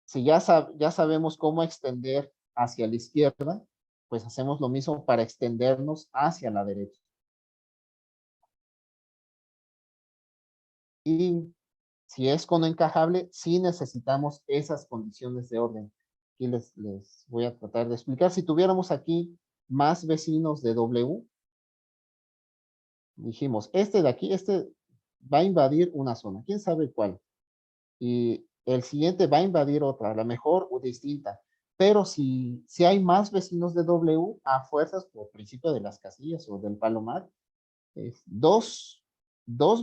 si ya sabemos cómo extender hacia la izquierda, pues hacemos lo mismo para extendernos hacia la derecha. Y si es cono encajable, sí necesitamos esas condiciones de orden. Aquí les voy a tratar de explicar. Si tuviéramos aquí más vecinos de W, dijimos, este de aquí, este va a invadir una zona, quién sabe cuál. Y el siguiente va a invadir otra, a lo mejor o distinta. Pero si hay más vecinos de W, a fuerzas por principio de las casillas o del palomar, dos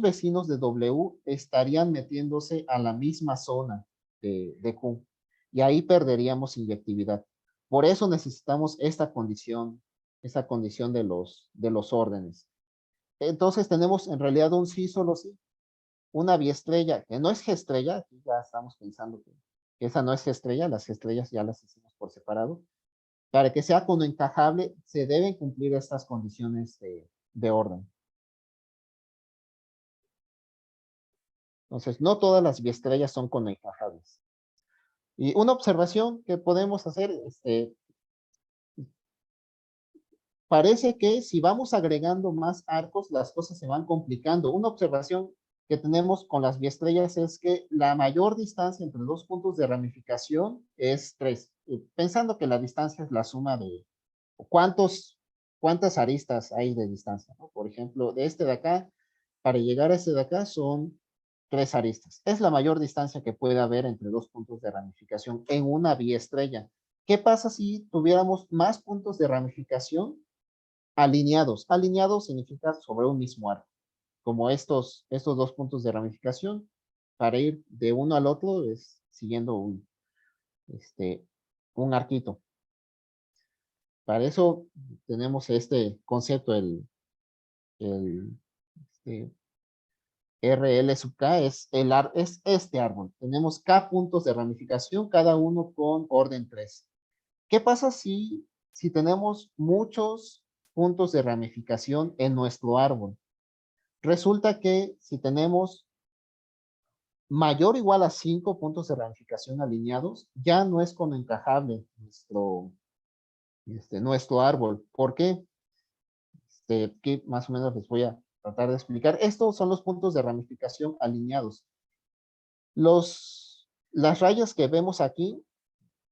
vecinos de W estarían metiéndose a la misma zona de Q. Y ahí perderíamos inyectividad. Por eso necesitamos esta condición de los órdenes. Entonces tenemos en realidad un sí, solo sí. Una biestrella, que no es G-estrella, aquí ya estamos pensando que esa no es G-estrella, las G-estrellas ya las hicimos por separado. Para que sea cono encajable, se deben cumplir estas condiciones de orden. Entonces, no todas las biestrellas son cono encajables. Y una observación que podemos hacer, parece que si vamos agregando más arcos, las cosas se van complicando. Una observación que tenemos con las biestrellas es que la mayor distancia entre dos puntos de ramificación es 3. Pensando que la distancia es la suma de cuántas aristas hay de distancia, ¿no? Por ejemplo, de este de acá, para llegar a este de acá son 3 aristas. Es la mayor distancia que puede haber entre dos puntos de ramificación en una biestrella. ¿Qué pasa si tuviéramos más puntos de ramificación alineados? Alineados significa sobre un mismo arco, como estos dos puntos de ramificación. Para ir de uno al otro es siguiendo un arquito. Para eso tenemos este concepto, el RL sub K es este árbol. Tenemos K puntos de ramificación, cada uno con orden 3. ¿Qué pasa si tenemos muchos puntos de ramificación en nuestro árbol? Resulta que si tenemos mayor o igual a 5 puntos de ramificación alineados, ya no es cono encajable nuestro árbol. ¿Por qué? Que más o menos les voy a tratar de explicar. Estos son los puntos de ramificación alineados. Las rayas que vemos aquí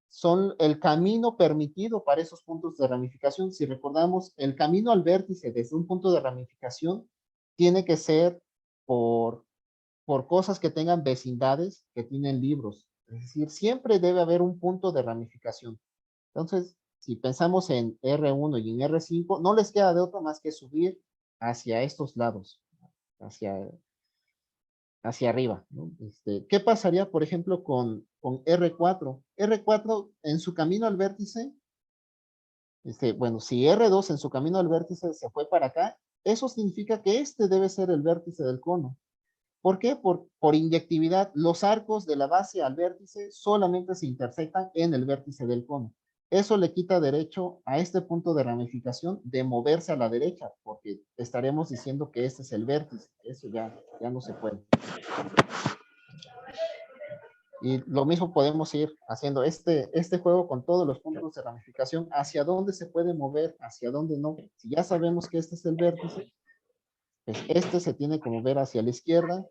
son el camino permitido para esos puntos de ramificación. Si recordamos, el camino al vértice desde un punto de ramificación tiene que ser por cosas que tengan vecindades que tienen libros. Es decir, siempre debe haber un punto de ramificación. Entonces, si pensamos en R1 y en R5, no les queda de otra más que subir hacia estos lados, hacia arriba, ¿no? ¿Qué pasaría, por ejemplo, con R4? R4 en su camino al vértice, bueno, si R2 en su camino al vértice se fue para acá, eso significa que este debe ser el vértice del cono. ¿Por qué? Por inyectividad. Los arcos de la base al vértice solamente se intersectan en el vértice del cono. Eso le quita derecho a este punto de ramificación de moverse a la derecha, porque estaremos diciendo que este es el vértice. Eso ya no se puede. Y lo mismo podemos ir haciendo este juego con todos los puntos de ramificación, hacia dónde se puede mover, hacia dónde no. Si ya sabemos que este es el vértice, pues este se tiene que mover hacia la izquierda,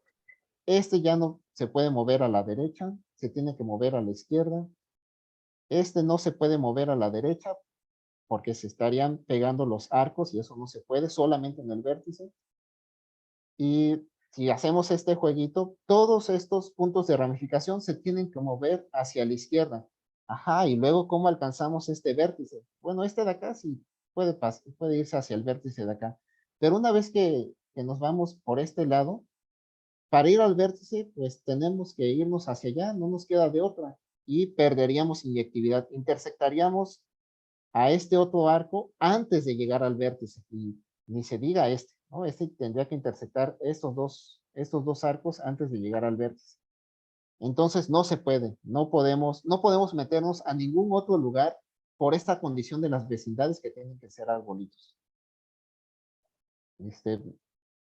este ya no se puede mover a la derecha, se tiene que mover a la izquierda, este no se puede mover a la derecha porque se estarían pegando los arcos y eso no se puede, solamente en el vértice. Y si hacemos este jueguito, todos estos puntos de ramificación se tienen que mover hacia la izquierda. Ajá, y luego, ¿cómo alcanzamos este vértice? Bueno, este de acá sí puede irse hacia el vértice de acá. Pero una vez que nos vamos por este lado, para ir al vértice, pues tenemos que irnos hacia allá, no nos queda de otra. Y perderíamos inyectividad, intersectaríamos a este otro arco antes de llegar al vértice. Y ni se diga este, ¿no? Este tendría que intersectar estos dos arcos antes de llegar al vértice. Entonces no se puede, no podemos meternos a ningún otro lugar por esta condición de las vecindades que tienen que ser arbolitos.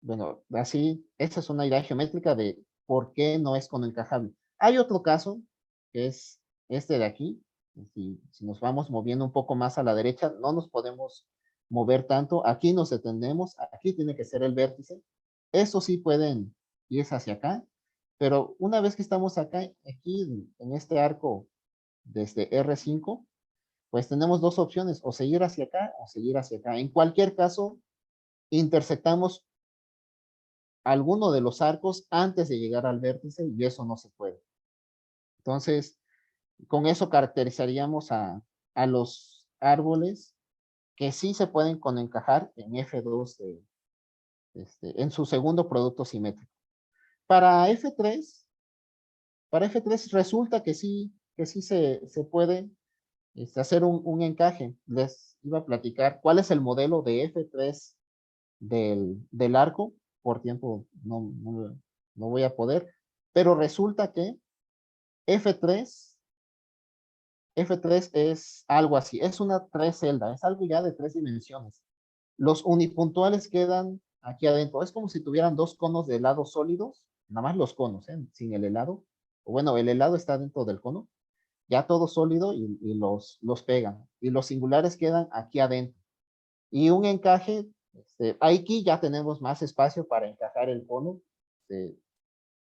bueno, así, esa es una idea geométrica de por qué no es conoencajable. Hay otro caso, que es este de aquí. Si nos vamos moviendo un poco más a la derecha, no nos podemos mover tanto. Aquí nos detenemos, aquí tiene que ser el vértice. Eso sí pueden irse hacia acá, pero una vez que estamos acá, aquí en este arco desde R5, pues tenemos dos opciones, o seguir hacia acá o seguir hacia acá. En cualquier caso, intersectamos alguno de los arcos antes de llegar al vértice y eso no se puede. Entonces, con eso caracterizaríamos a los árboles que sí se pueden conencajar en F2 en su segundo producto simétrico. Para F3, para F3 resulta que sí se puede hacer encaje. Les iba a platicar cuál es el modelo de F3 del arco. Por tiempo no voy a poder, pero resulta que F3, F3 es algo así, es una tres celda, es algo ya de tres dimensiones. Los unipuntuales quedan aquí adentro, es como si tuvieran dos conos de helado sólidos, nada más los conos, sin el helado, o bueno, el helado está dentro del cono, ya todo sólido y los pegan, y los singulares quedan aquí adentro. Y un encaje, aquí ya tenemos más espacio para encajar el cono.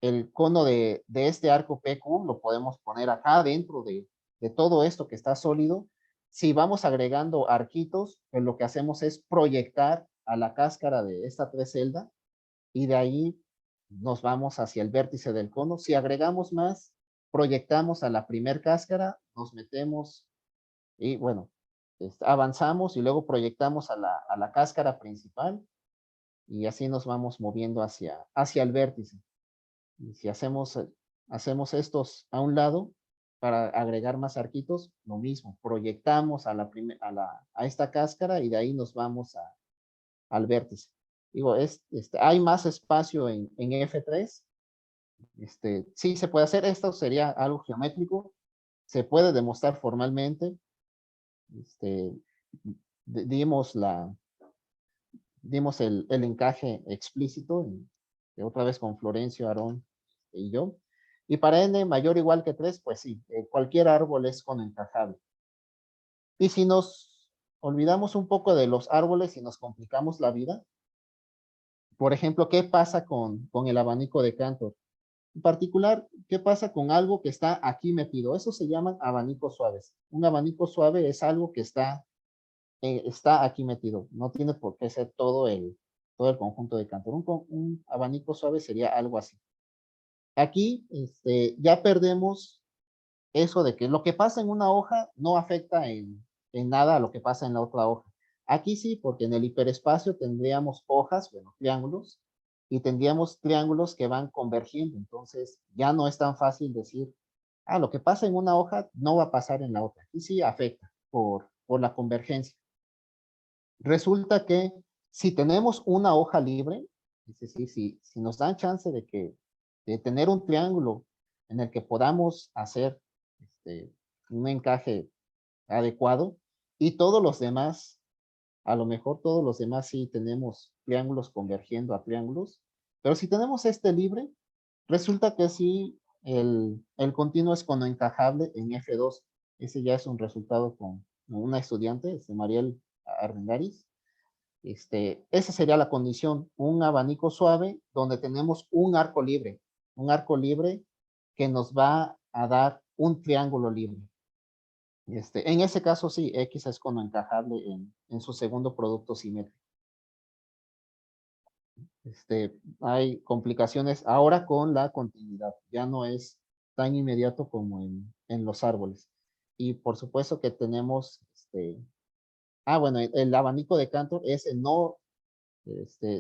El cono de este arco PQ lo podemos poner acá dentro de todo esto que está sólido. Si vamos agregando arquitos, pues lo que hacemos es proyectar a la cáscara de esta tres celda y de ahí nos vamos hacia el vértice del cono. Si agregamos más, proyectamos a la primer cáscara, nos metemos y bueno, avanzamos y luego proyectamos a la cáscara principal y así nos vamos moviendo hacia el vértice. Y si hacemos estos a un lado para agregar más arquitos, lo mismo, proyectamos a esta cáscara y de ahí nos vamos al vértice. Digo, hay más espacio en F3. Sí se puede hacer, esto sería algo geométrico, se puede demostrar formalmente. Este, dimos el encaje explícito, otra vez con Florencio, Aarón y yo. Y para n mayor o igual que 3, pues sí, cualquier árbol es conencajable. Y si nos olvidamos un poco de los árboles y nos complicamos la vida, por ejemplo, ¿qué pasa con el abanico de Cantor? En particular, ¿qué pasa con algo que está aquí metido? Eso se llaman abanicos suaves. Un abanico suave es algo que está aquí metido. No tiene por qué ser todo el conjunto de Cantor. Un abanico suave sería algo así. Aquí ya perdemos eso de que lo que pasa en una hoja no afecta en nada a lo que pasa en la otra hoja. Aquí sí, porque en el hiperespacio tendríamos hojas, bueno, triángulos, y tendríamos triángulos que van convergiendo. Entonces ya no es tan fácil decir, lo que pasa en una hoja no va a pasar en la otra. Aquí sí afecta por la convergencia. Resulta que si tenemos una hoja libre, es decir, si nos dan chance de tener un triángulo en el que podamos hacer un encaje adecuado y todos los demás, a lo mejor todos los demás sí tenemos triángulos convergiendo a triángulos, pero si tenemos este libre, resulta que sí el continuo es conoencajable en F2. Ese ya es un resultado con una estudiante, Mariel Armendáriz. Esa sería la condición, un abanico suave donde tenemos un arco libre que nos va a dar un triángulo libre. En ese caso sí, X es conoencajable en su segundo producto simétrico. Hay complicaciones ahora con la continuidad, ya no es tan inmediato como en los árboles. Y por supuesto que tenemos, bueno, el abanico de Cantor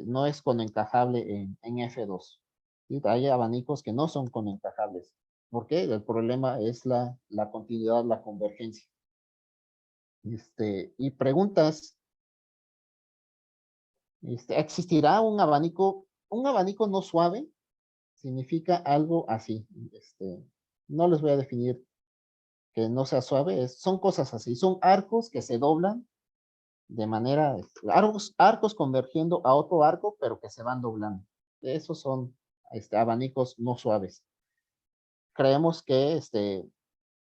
no es conencajable en F2. ¿Sí? Hay abanicos que no son conencajables. ¿Por qué? El problema es la continuidad, la convergencia. Y preguntas, ¿existirá un abanico? Un abanico no suave significa algo así. No les voy a definir que no sea suave, son cosas así, son arcos que se doblan de manera, arcos convergiendo a otro arco, pero que se van doblando. Esos son abanicos no suaves. Creemos que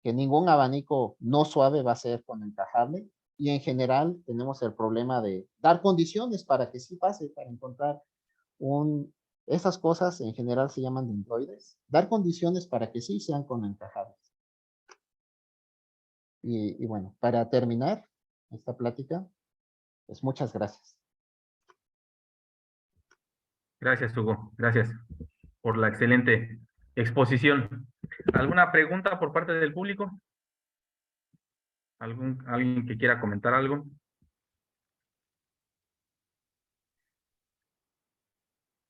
ningún abanico no suave va a ser con encajable, y en general tenemos el problema de dar condiciones para que sí pase, para encontrar esas cosas en general se llaman dendroides, dar condiciones para que sí sean con encajables. Y bueno, para terminar esta plática, pues muchas gracias.
Gracias, Hugo. Gracias por la excelente exposición. ¿Alguna pregunta por parte del público? ¿Alguien que quiera comentar algo?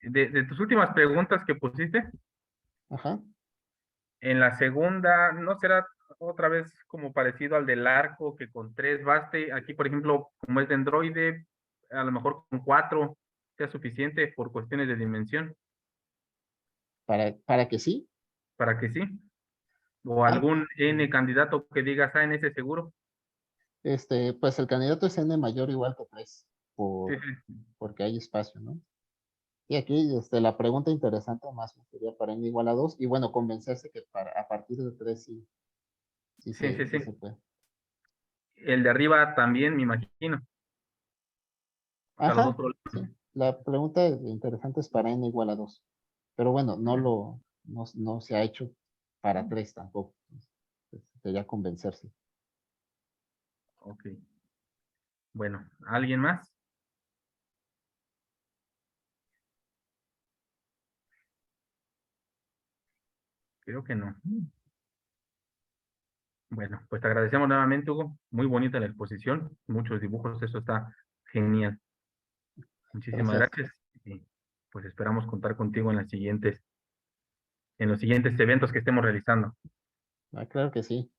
De tus últimas preguntas que pusiste,
Ajá.
en la segunda, ¿no será otra vez como parecido al del arco, que con 3 baste? Aquí, por ejemplo, como es de Android, a lo mejor con 4 sea suficiente por cuestiones de dimensión,
Para que sí.
para que sí. O
Ah,
algún N candidato que digas, en ese seguro.
pues el candidato es n mayor o igual que 3,
Sí, sí.
porque hay espacio, ¿no? Y aquí la pregunta interesante más sería para n igual a 2, y bueno, convencerse que a partir de 3 sí,
Sí, sí,
sí
sí.
se puede.
El de arriba también, me imagino. O sea, los dos
Ajá,
problemas.
sí. La pregunta interesante es para n igual a 2, pero bueno, no se ha hecho para 3 tampoco. Sería convencerse.
Ok. Bueno, ¿alguien más? Creo que no. Bueno, pues te agradecemos nuevamente, Hugo. Muy bonita la exposición, muchos dibujos, eso está genial. Muchísimas
Gracias.
gracias. Y pues esperamos contar contigo en los siguientes eventos que estemos realizando.
Claro que sí.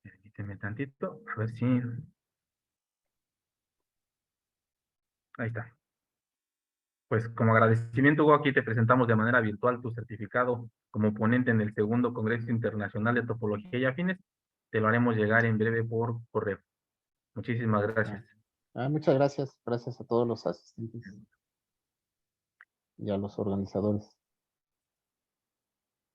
Permíteme tantito, a ver si. Ahí está. Pues como agradecimiento, Hugo, aquí te presentamos de manera virtual tu certificado como ponente en el segundo Congreso Internacional de Topología y Afines. Te lo haremos llegar en breve por correo. Muchísimas
Ah,
gracias.
muchas gracias. Gracias a todos los asistentes y a los organizadores.